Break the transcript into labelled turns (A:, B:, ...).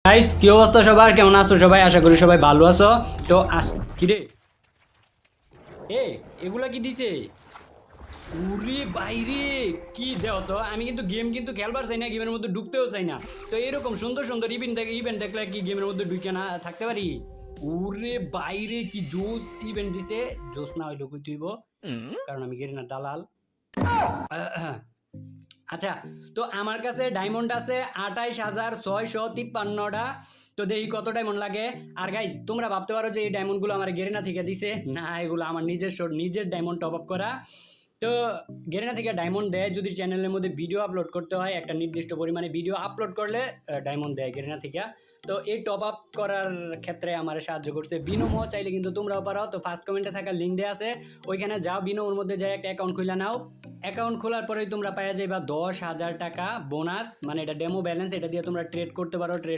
A: Guys কি অবস্থা সবার, কেমন আছো সবাই? আশা করি সবাই ভালো আছো। তো কি রে এ এগুলা কি দিছে? উরে বাইরে কি দেও তো, আমি কিন্তু গেম কিন্তু খেলবার চাই না, গেমের মধ্যে ঢুকতেও চাই না। তো এরকম সুন্দর সুন্দর ইভেন্ট দেখলে কি গেমের মধ্যে ঢুকে না থাকতে পারি? উরে বাইরে কি জোস ইভেন্ট দিছে! জোস না হইলো কই তুইব, কারণ আমি গেরিনার দালাল। আচ্ছা, তো আমার কাছে ডায়মন্ড আছে 28,653টা। তো দেখি কত ডায়মন্ড লাগে। আর গাইজ তোমরা ভাবতে পারো যে এই ডায়মন্ডগুলো আমার গেরিনা থেকে দিছে, না এগুলো আমার নিজের ডায়মন্ড টপ আপ করা। তো গেরিনা থেকে ডায়মন্ড দেয় যদি চ্যানেলের মধ্যে ভিডিও আপলোড করতে হয়, একটা নির্দিষ্ট পরিমাণে ভিডিও আপলোড করলে ডায়মন্ড দেয় গেরিনা থেকে। তো এই টপ আপ করার ক্ষেত্রে আমার সাহায্য করছে বিনোমো, চাইলে কিন্তু তোমরাও পারো। তো ফার্স্ট কমেন্টে থাকা লিঙ্ক দেওয়া আছে, ওইখানে যাও, বিনোমোর মধ্যে যাই একটা অ্যাকাউন্ট খুলে নাও। অ্যাকাউন্ট খোলার পরেই তোমরা পাওয়া যাবে 10,000 টাকা বোনাস, মানে এটা ডেমো ব্যালেন্স, এটা দিয়ে তোমরা ট্রেড করতে পারো। ট্রেড